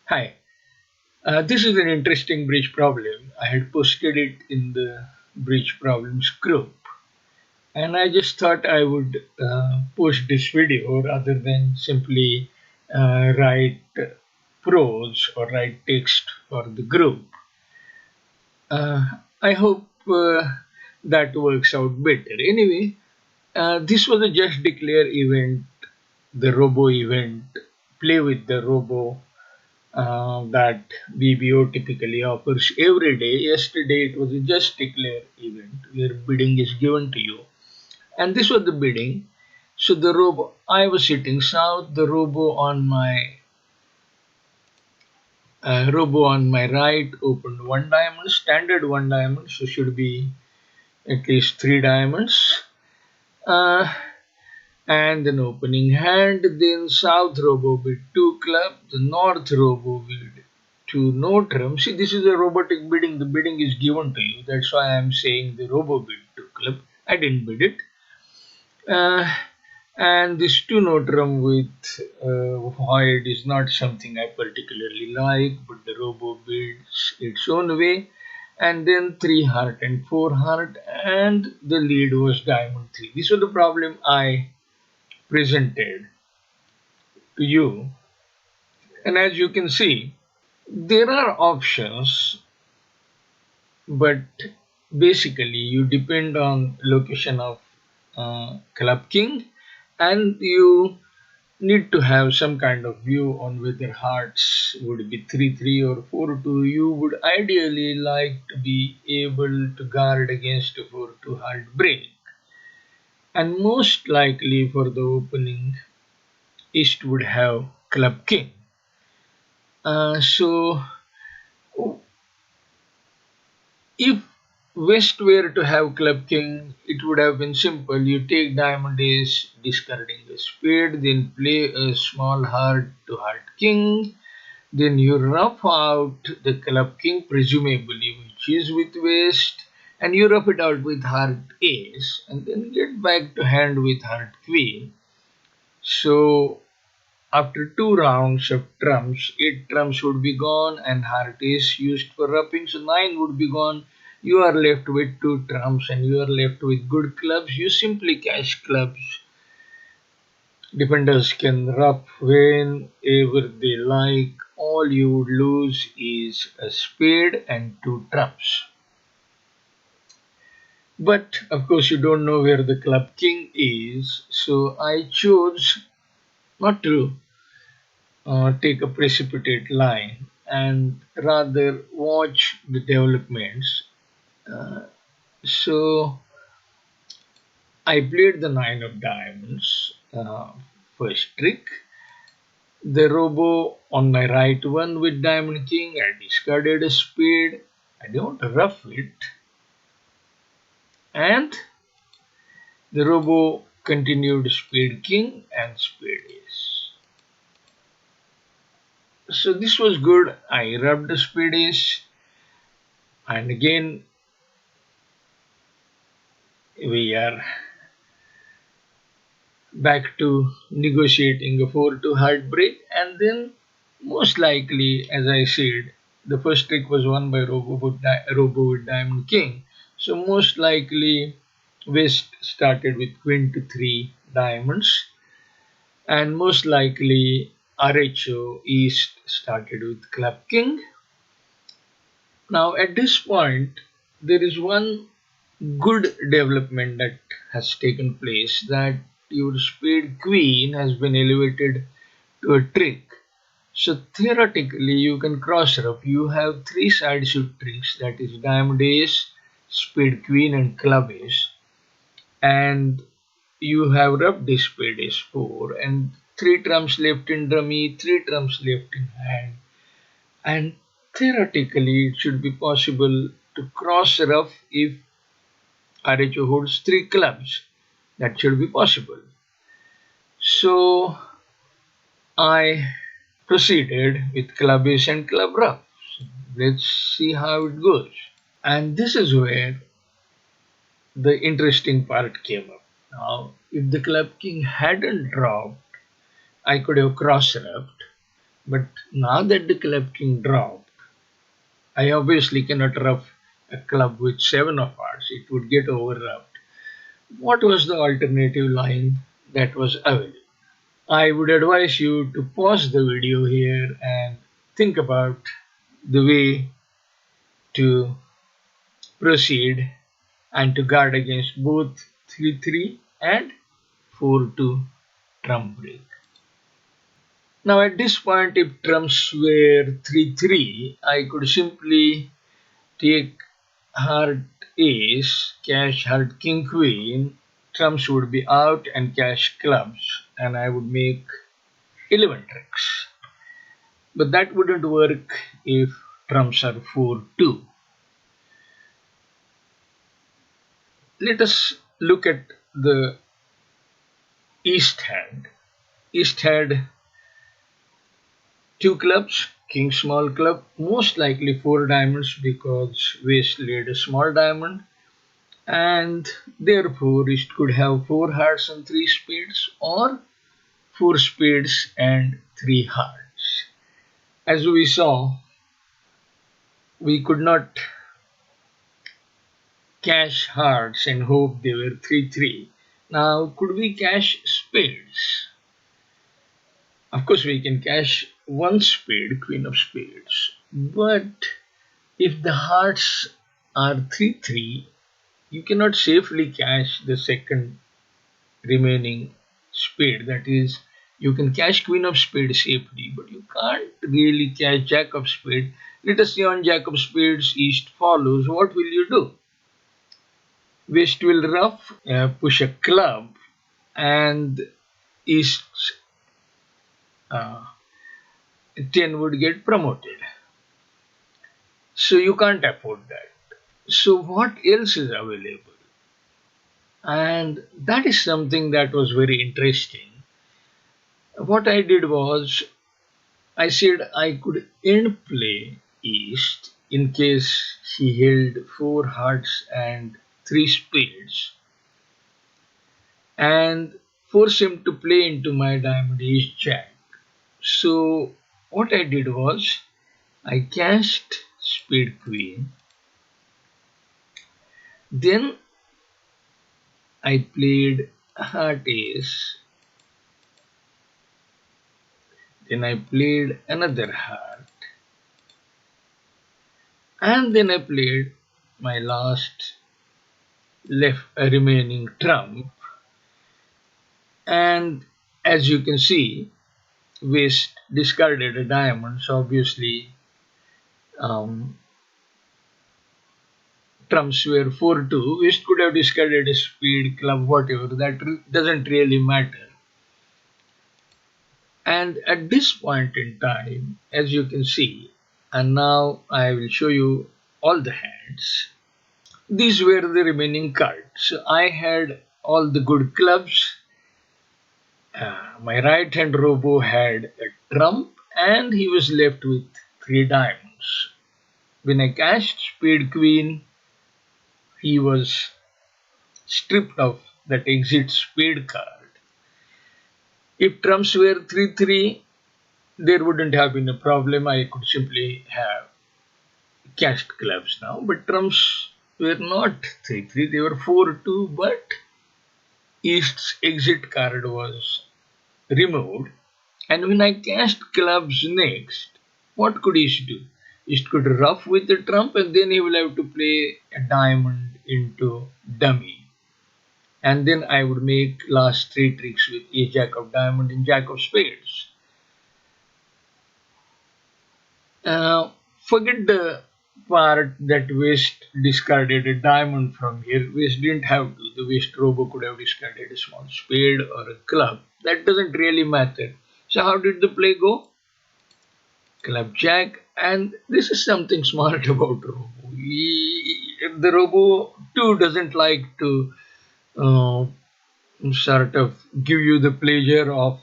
Hi, this is an interesting bridge problem. I had posted it in the bridge problems group, and I just thought I would post this video rather than simply write prose or write text for the group. Uh, I hope that works out better. Anyway, this was a just declare event, the robo event, play with the robo that BBO typically offers every day. Yesterday it was a just declare event where bidding is given to you. And this was the bidding. So the robo, I was sitting south, the robo on my right opened one diamond, standard one diamond, so should be at least three diamonds. Uh, and an opening hand. Then South robo with two club, the North robo with two no trump. See, this is a robotic bidding. The bidding is given to you. That's why I'm saying the robo bid two club. I didn't bid it. Uh, and this two no trump with void is not something I particularly like, but the robo bids its own way. And then three heart and four heart, and the lead was diamond three. This was the problem I presented to you. And as you can see, there are options, but basically you depend on location of club king, and you need to have some kind of view on whether hearts would be 3-3 or 4-2. You would ideally like to be able to guard against a 4-2 heart break, and most likely for the opening east would have club king. So if West were to have club king, it would have been simple. You take diamond ace, discarding a spade, then play a small heart to heart king. Then you rough out the club king, presumably which is with West, and you rough it out with heart ace, and then get back to hand with heart queen. So after two rounds of trumps, eight trumps would be gone and heart is used for roughing, so nine would be gone. You are left with two trumps and you are left with good clubs. You simply cash clubs. Defenders can rough whenever they like. All you would lose is a spade and two trumps. But of course, you don't know where the club king is, so I chose not to take a precipitate line and rather watch the developments. Uh, so I played the nine of diamonds, first trick. The robo on my right one with diamond king. I discarded a spade. I don't rough it, and the robo continued spade king and spade ace. So this was good. I rubbed the spade ace, and again we are back to negotiating a 4-2 heartbreak, and then most likely, as I said, the first trick was won by Robo with Diamond King. So most likely West started with Queen to 3 diamonds, and most likely RHO East started with Club King. Now at this point there is one good development that has taken place, that your spade queen has been elevated to a trick. So theoretically, you can cross rub. You have three side suit tricks, that is diamond ace, spade queen, and club ace, and you have rubbed the spade ace four, and three trumps left in dummy, three trumps left in hand, and theoretically, it should be possible to cross rough if RHO holds three clubs. That should be possible. So I proceeded with club ace and club rough. So let's see how it goes. And this is where the interesting part came up. Now, if the club king hadn't dropped, I could have cross roughed. But now that the club king dropped, I obviously cannot rough a club with seven of hearts. It would get overrubbed. What was the alternative line that was available? I would advise you to pause the video here and think about the way to proceed and to guard against both 3-3 and 4-2 trump break. Now at this point, if trumps were 3-3, I could simply take heart ace, cash heart king queen, trumps would be out and cash clubs, and I would make 11 tricks. But that wouldn't work if trumps are 4-2. Let us look at the East hand. East had two clubs, king small club, most likely four diamonds because West laid a small diamond, and therefore East could have four hearts and three spades, or four spades and three hearts. As we saw, we could not cash hearts and hope they were 3-3. Now, could we cash spades? Of course, we can cash one spade, queen of spades. But if the hearts are 3-3, you cannot safely cash the second remaining spade. That is, you can cash queen of spades safely, but you can't really cash jack of spade. Let us say on jack of spades, east follows. What will you do? West will rough, push a club, and east's 10 would get promoted. So you can't afford that. So what else is available? And that is something that was very interesting. What I did was I said I could end play east in case he held four hearts and three spades, and force him to play into my diamond ace jack. So what I did was I cashed spade queen, then I played heart ace, then I played another heart, and then I played my last left remaining trump. And as you can see, West discarded a diamond, so obviously um, trumps were 4-2. West could have discarded a spade, club, whatever. That doesn't really matter. And at this point in time, as you can see, and now I will show you all the hands. These were the remaining cards. So I had all the good clubs. My right hand robo had a trump, and he was left with three diamonds. When I cashed spade queen, he was stripped of that exit spade card. If trumps were 3-3, there wouldn't have been a problem. I could simply have cashed clubs now. But trumps were not 3-3, they were 4-2. But East's exit card was removed. And when I cashed clubs next, what could East do? East could rough with the trump, and then he will have to play a diamond into dummy. And then I would make last three tricks with a jack of diamond and jack of spades. Uh, Forget the part that West discarded a diamond from here. West didn't have to. The West robo could have discarded a small spade or a club. That doesn't really matter. So how did the play go? Club jack, and this is something smart about robo. The robo too doesn't like to uh, sort of give you the pleasure of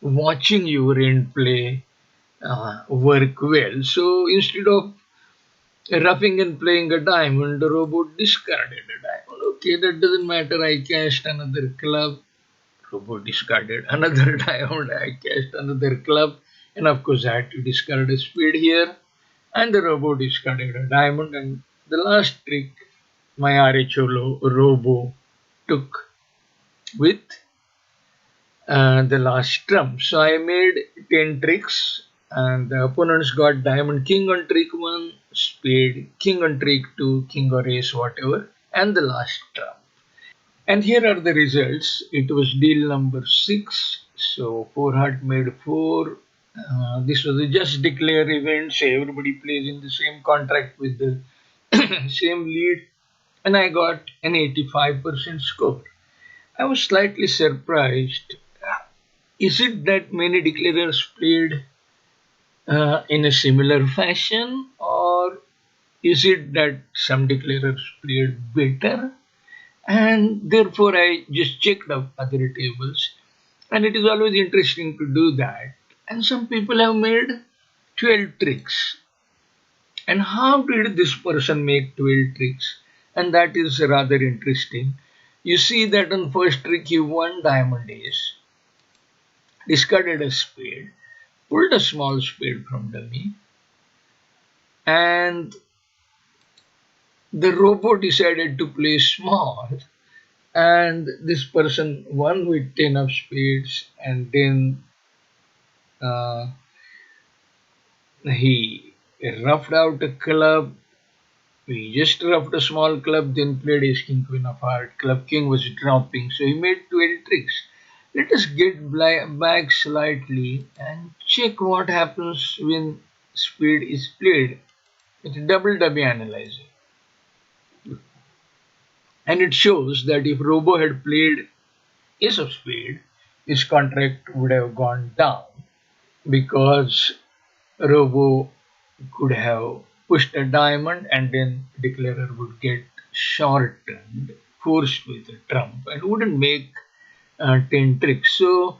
watching your end play work well. So instead of roughing and playing a diamond, the robot discarded a diamond. Okay, that doesn't matter. I cashed another club. Robo discarded another diamond. I cast another club, and of course, I had to discard a spade here. And the Robo discarded a diamond. And the last trick my Robo took with the last trump. So I made 10 tricks, and the opponents got diamond king on trick 1, spade king on trick 2, king or ace, whatever, and the last trump. And here are the results. It was deal number 6. So 4 heart made 4. This was a just declare event, so everybody plays in the same contract with the same lead, and I got an 85% score. I was slightly surprised. Is it that many declarers played in a similar fashion, or is it that some declarers played better? And therefore, I just checked up other tables, and it is always interesting to do that. And some people have made 12 tricks. And how did this person make 12 tricks? And that is rather interesting. You see that on first trick he won diamond ace, discarded a spade, pulled a small spade from dummy, and the robo decided to play small, and this person won with 10 of spades, and then uh, he roughed out a club. He just roughed a small club, then played ace king queen of heart. Club king was dropping, so he made 12 tricks. Let us get back slightly and check what happens when spade is played. It's a double dummy analyzer. And it shows that if Robo had played ace of spade, his contract would have gone down because Robo could have pushed a diamond, and then declarer would get shortened, forced with a trump, and wouldn't make 10 tricks. So,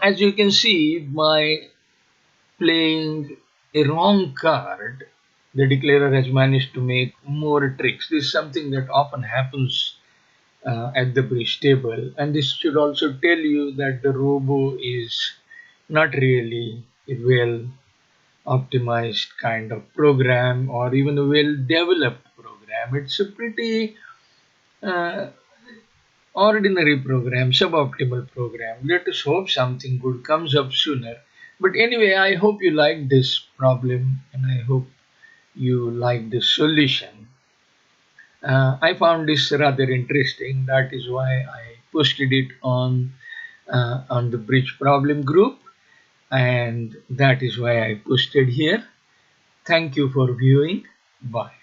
as you can see, by playing a wrong card, the declarer has managed to make more tricks. This is something that often happens at the bridge table, and this should also tell you that the robo is not really a well optimized kind of program or even a well developed program. It's a pretty uh, ordinary program, suboptimal program. Let us hope something good comes up sooner. But anyway, I hope you like this problem, and I hope you like the solution. I found this rather interesting. That is why I posted it on the bridge problem group, and that is why I posted here. Thank you for viewing. Bye.